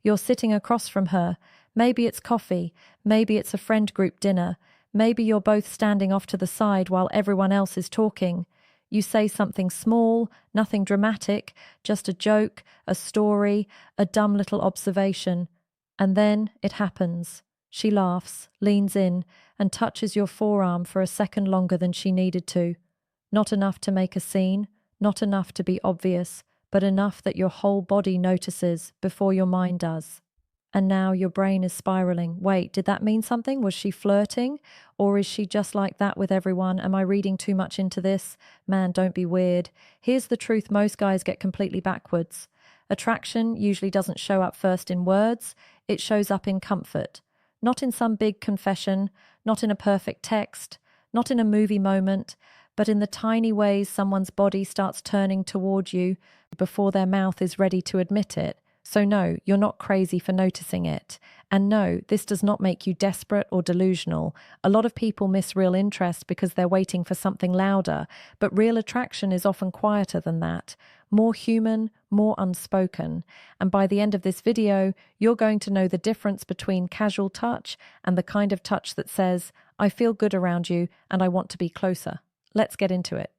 You're sitting across from her. Maybe it's coffee. Maybe it's a friend group dinner. Maybe you're both standing off to the side while everyone else is talking. You say something small, nothing dramatic, just a joke, a story, a dumb little observation. And then it happens. She laughs, leans in, and touches your forearm for a second longer than she needed to. Not enough to make a scene, not enough to be obvious, but enough that your whole body notices before your mind does. And now your brain is spiraling. Wait, did that mean something? Was she flirting? Or is she just like that with everyone? Am I reading too much into this? Man, don't be weird. Here's the truth most guys get completely backwards. Attraction usually doesn't show up first in words. It shows up in comfort. Not in some big confession, not in a perfect text, not in a movie moment, but in the tiny ways someone's body starts turning toward you before their mouth is ready to admit it. So no, you're not crazy for noticing it. And no, this does not make you desperate or delusional. A lot of people miss real interest because they're waiting for something louder, but real attraction is often quieter than that. More human, more unspoken. And by the end of this video, you're going to know the difference between casual touch and the kind of touch that says, I feel good around you and I want to be closer. Let's get into it.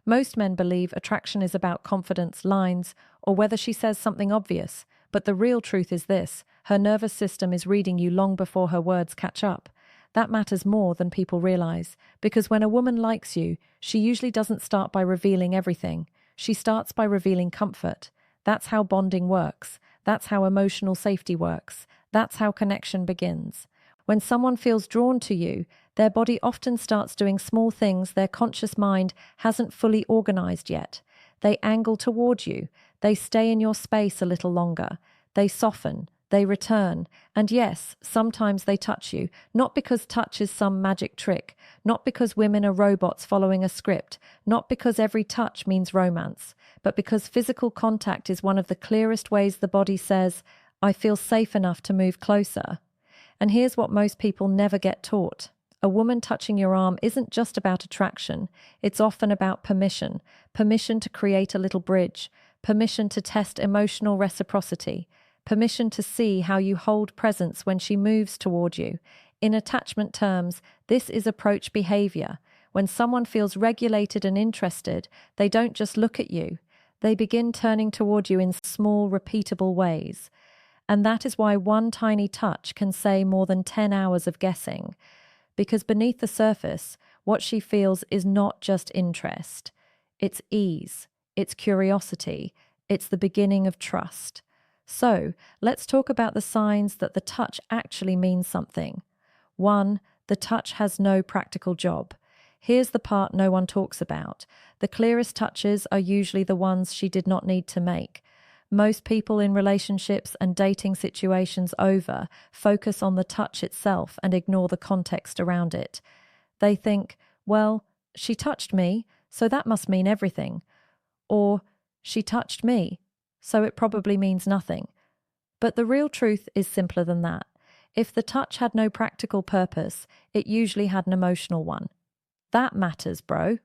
Most men believe attraction is about confidence, lines, or whether she says something obvious. But the real truth is this: her nervous system is reading you long before her words catch up. That matters more than people realize, because when a woman likes you, she usually doesn't start by revealing everything. She starts by revealing comfort. That's how bonding works. That's how emotional safety works. That's how connection begins. When someone feels drawn to you, their body often starts doing small things their conscious mind hasn't fully organized yet. They angle toward you. They stay in your space a little longer. They soften. They return. And yes, sometimes they touch you, not because touch is some magic trick, not because women are robots following a script, not because every touch means romance, but because physical contact is one of the clearest ways the body says, I feel safe enough to move closer. And here's what most people never get taught. A woman touching your arm isn't just about attraction. It's often about permission. Permission to create a little bridge. Permission to test emotional reciprocity. Permission to see how you hold presence when she moves toward you. In attachment terms, this is approach behavior. When someone feels regulated and interested, they don't just look at you. They begin turning toward you in small, repeatable ways. And that is why one tiny touch can say more than 10 hours of guessing. Because beneath the surface, what she feels is not just interest. It's ease. It's curiosity. It's the beginning of trust. So, let's talk about the signs that the touch actually means something. 1. The touch has no practical job. Here's the part no one talks about. The clearest touches are usually the ones she did not need to make. Most people in relationships and dating situations focus on the touch itself and ignore the context around it. They think, well, she touched me, so that must mean everything. Or, she touched me, so it probably means nothing. But the real truth is simpler than that. If the touch had no practical purpose, it usually had an emotional one. That matters, bro.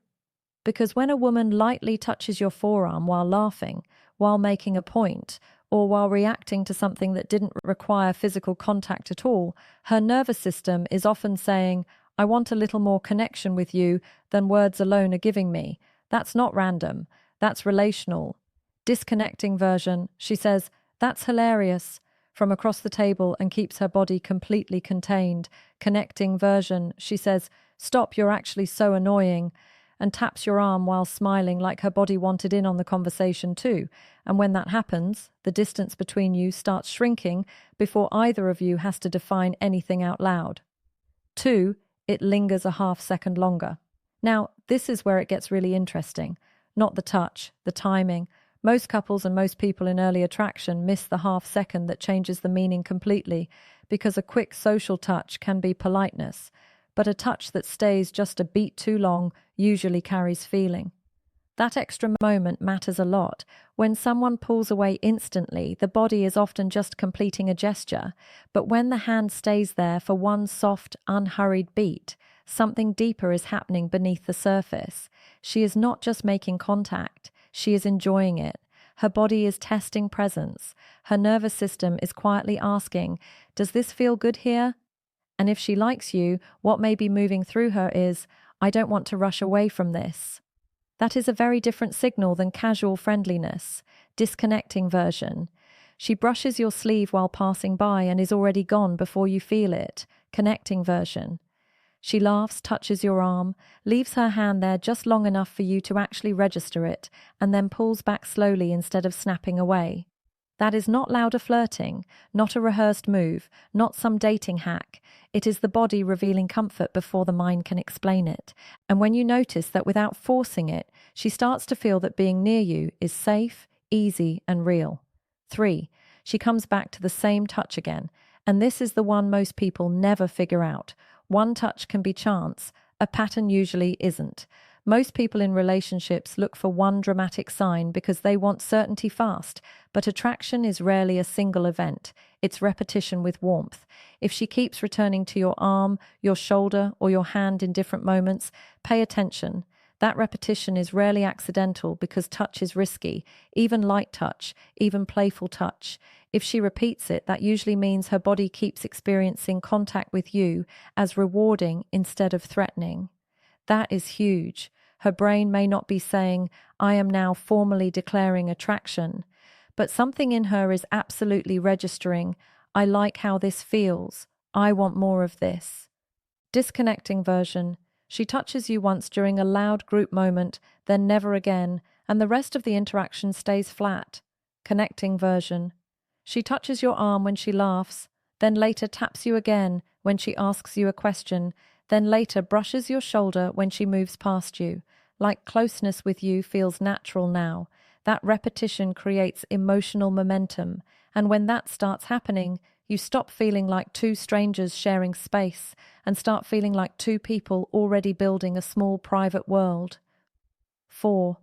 Because when a woman lightly touches your forearm while laughing, while making a point, or while reacting to something that didn't require physical contact at all, her nervous system is often saying, I want a little more connection with you than words alone are giving me. That's not random. That's relational. Disconnecting version, she says, that's hilarious, from across the table and keeps her body completely contained. Connecting version, she says, stop, you're actually so annoying, and taps your arm while smiling like her body wanted in on the conversation too. And when that happens, the distance between you starts shrinking before either of you has to define anything out loud. 2, it lingers a half second longer. Now, this is where it gets really interesting. Not the touch, the timing. Most couples and most people in early attraction miss the half second that changes the meaning completely, because a quick social touch can be politeness, but a touch that stays just a beat too long usually carries feeling. That extra moment matters a lot. When someone pulls away instantly, the body is often just completing a gesture, but when the hand stays there for one soft, unhurried beat, something deeper is happening beneath the surface. She is not just making contact, she is enjoying it. Her body is testing presence. Her nervous system is quietly asking, does this feel good here? And if she likes you, what may be moving through her is, I don't want to rush away from this. That is a very different signal than casual friendliness. Disconnecting version. She brushes your sleeve while passing by and is already gone before you feel it. Connecting version. She laughs, touches your arm, leaves her hand there just long enough for you to actually register it, and then pulls back slowly instead of snapping away. That is not louder flirting, not a rehearsed move, not some dating hack. It is the body revealing comfort before the mind can explain it. And when you notice that without forcing it, she starts to feel that being near you is safe, easy, and real. 3. She comes back to the same touch again, and this is the one most people never figure out. One touch can be chance, a pattern usually isn't. Most people in relationships look for one dramatic sign because they want certainty fast, but attraction is rarely a single event. It's repetition with warmth. If she keeps returning to your arm, your shoulder, or your hand in different moments, pay attention. That repetition is rarely accidental because touch is risky, even light touch, even playful touch. If she repeats it, that usually means her body keeps experiencing contact with you as rewarding instead of threatening. That is huge. Her brain may not be saying, I am now formally declaring attraction, but something in her is absolutely registering, I like how this feels. I want more of this. Disconnecting version. She touches you once during a loud group moment, then never again, and the rest of the interaction stays flat. Connecting version. She touches your arm when she laughs, then later taps you again when she asks you a question, then later brushes your shoulder when she moves past you. Like closeness with you feels natural now. That repetition creates emotional momentum, and when that starts happening, you stop feeling like two strangers sharing space and start feeling like two people already building a small private world. 4.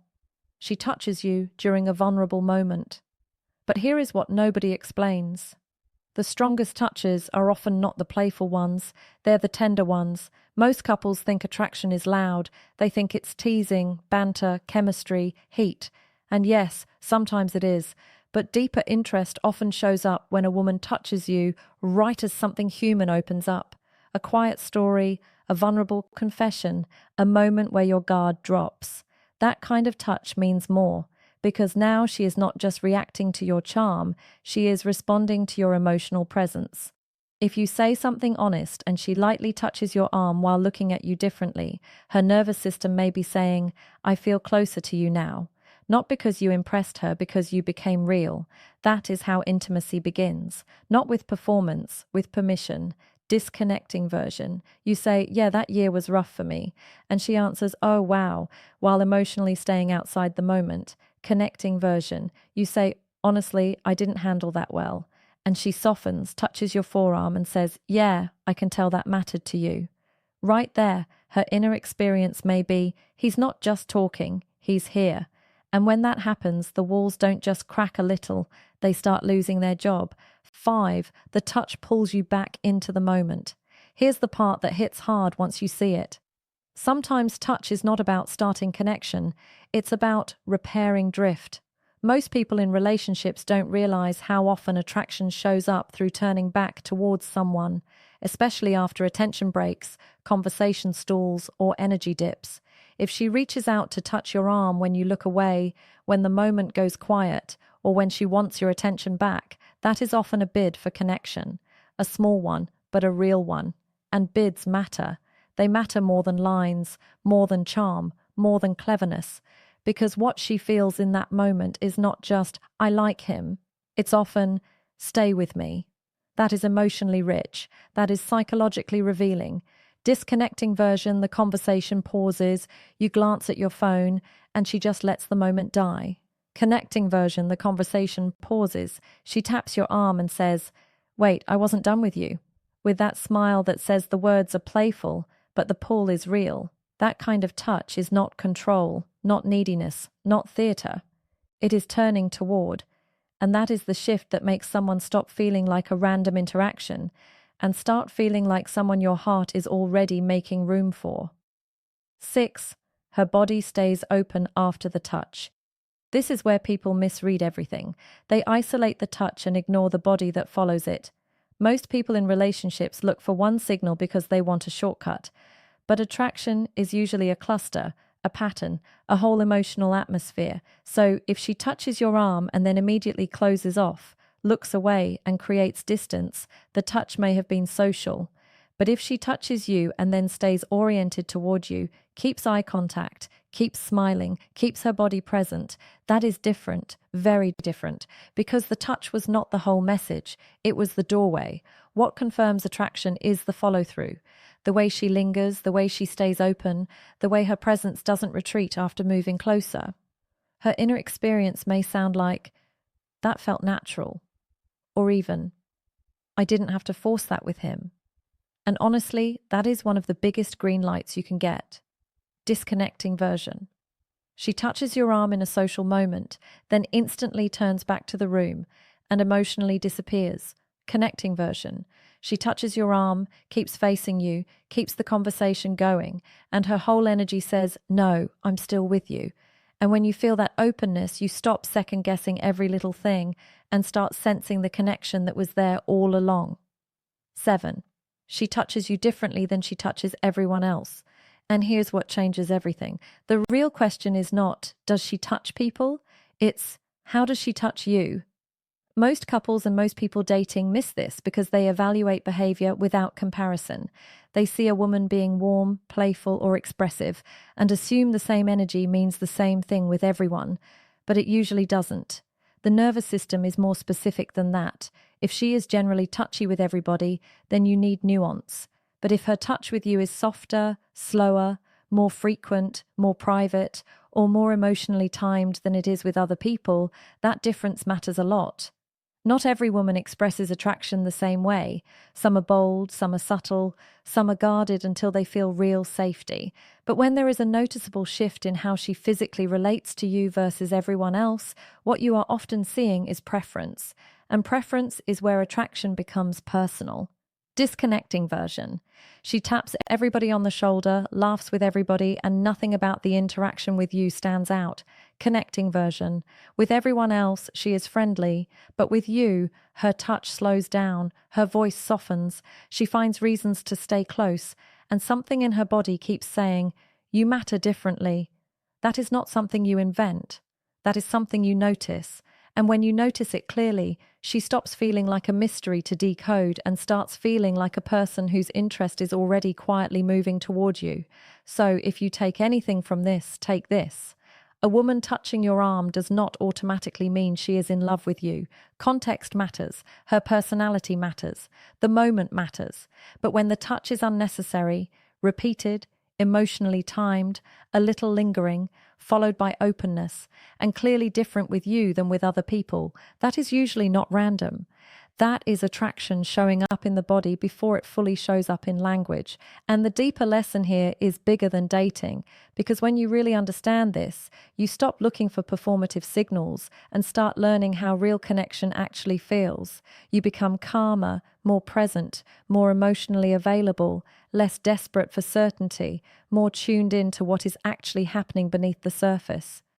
She touches you during a vulnerable moment. But here is what nobody explains. The strongest touches are often not the playful ones, they're the tender ones. Most couples think attraction is loud. They think it's teasing, banter, chemistry, heat. And yes, sometimes it is. But deeper interest often shows up when a woman touches you right as something human opens up. A quiet story, a vulnerable confession, a moment where your guard drops. That kind of touch means more, because now she is not just reacting to your charm, she is responding to your emotional presence. If you say something honest and she lightly touches your arm while looking at you differently, her nervous system may be saying, I feel closer to you now. Not because you impressed her, because you became real. That is how intimacy begins. Not with performance, with permission. Disconnecting version. You say, yeah, that year was rough for me. And she answers, oh, wow, while emotionally staying outside the moment. Connecting version. You say, honestly, I didn't handle that well. And she softens, touches your forearm and says, yeah, I can tell that mattered to you. Right there, her inner experience may be, he's not just talking, he's here. And when that happens, the walls don't just crack a little, they start losing their job. 5, the touch pulls you back into the moment. Here's the part that hits hard once you see it. Sometimes touch is not about starting connection, it's about repairing drift. Most people in relationships don't realize how often attraction shows up through turning back towards someone, especially after attention breaks, conversation stalls, or energy dips. If she reaches out to touch your arm when you look away, when the moment goes quiet, or when she wants your attention back, that is often a bid for connection. A small one, but a real one. And bids matter. They matter more than lines, more than charm, more than cleverness. Because what she feels in that moment is not just, I like him. It's often, stay with me. That is emotionally rich. That is psychologically revealing. Disconnecting version, the conversation pauses, you glance at your phone, and she just lets the moment die. Connecting version, the conversation pauses, she taps your arm and says, wait, I wasn't done with you. With that smile that says the words are playful, but the pull is real. That kind of touch is not control, not neediness, not theatre. It is turning toward. And that is the shift that makes someone stop feeling like a random interaction and start feeling like someone your heart is already making room for. 6. Her body stays open after the touch. This is where people misread everything. They isolate the touch and ignore the body that follows it. Most people in relationships look for one signal because they want a shortcut. But attraction is usually a cluster, a pattern, a whole emotional atmosphere. So if she touches your arm and then immediately closes off, looks away and creates distance, the touch may have been social. But if she touches you and then stays oriented toward you, keeps eye contact, keeps smiling, keeps her body present, that is different, very different, because the touch was not the whole message, it was the doorway. What confirms attraction is the follow-through. The way she lingers, the way she stays open, the way her presence doesn't retreat after moving closer. Her inner experience may sound like, that felt natural, or even, I didn't have to force that with him. And honestly, that is one of the biggest green lights you can get. Disconnecting version. She touches your arm in a social moment, then instantly turns back to the room and emotionally disappears. Connecting version. She touches your arm, keeps facing you, keeps the conversation going, and her whole energy says, no, I'm still with you. And when you feel that openness, you stop second-guessing every little thing and start sensing the connection that was there all along. 7. She touches you differently than she touches everyone else. And here's what changes everything. The real question is not, does she touch people? It's, how does she touch you? Most couples and most people dating miss this because they evaluate behavior without comparison. They see a woman being warm, playful, or expressive and assume the same energy means the same thing with everyone, but it usually doesn't. The nervous system is more specific than that. If she is generally touchy with everybody, then you need nuance. But if her touch with you is softer, slower, more frequent, more private, or more emotionally timed than it is with other people, that difference matters a lot. Not every woman expresses attraction the same way. Some are bold, some are subtle, some are guarded until they feel real safety. But when there is a noticeable shift in how she physically relates to you versus everyone else, what you are often seeing is preference. And preference is where attraction becomes personal. Disconnecting version. She taps everybody on the shoulder, laughs with everybody, and nothing about the interaction with you stands out. Connecting version. With everyone else, she is friendly, but with you, her touch slows down, her voice softens, she finds reasons to stay close, and something in her body keeps saying, you matter differently. That is not something you invent. That is something you notice. And when you notice it clearly, she stops feeling like a mystery to decode and starts feeling like a person whose interest is already quietly moving toward you. So if you take anything from this, take this. A woman touching your arm does not automatically mean she is in love with you. Context matters. Her personality matters. The moment matters. But when the touch is unnecessary, repeated, emotionally timed, a little lingering, followed by openness, and clearly different with you than with other people, that is usually not random. That is attraction showing up in the body before it fully shows up in language. And the deeper lesson here is bigger than dating, because when you really understand this, you stop looking for performative signals and start learning how real connection actually feels. You become calmer, more present, more emotionally available, less desperate for certainty, more tuned in to what is actually happening beneath the surface.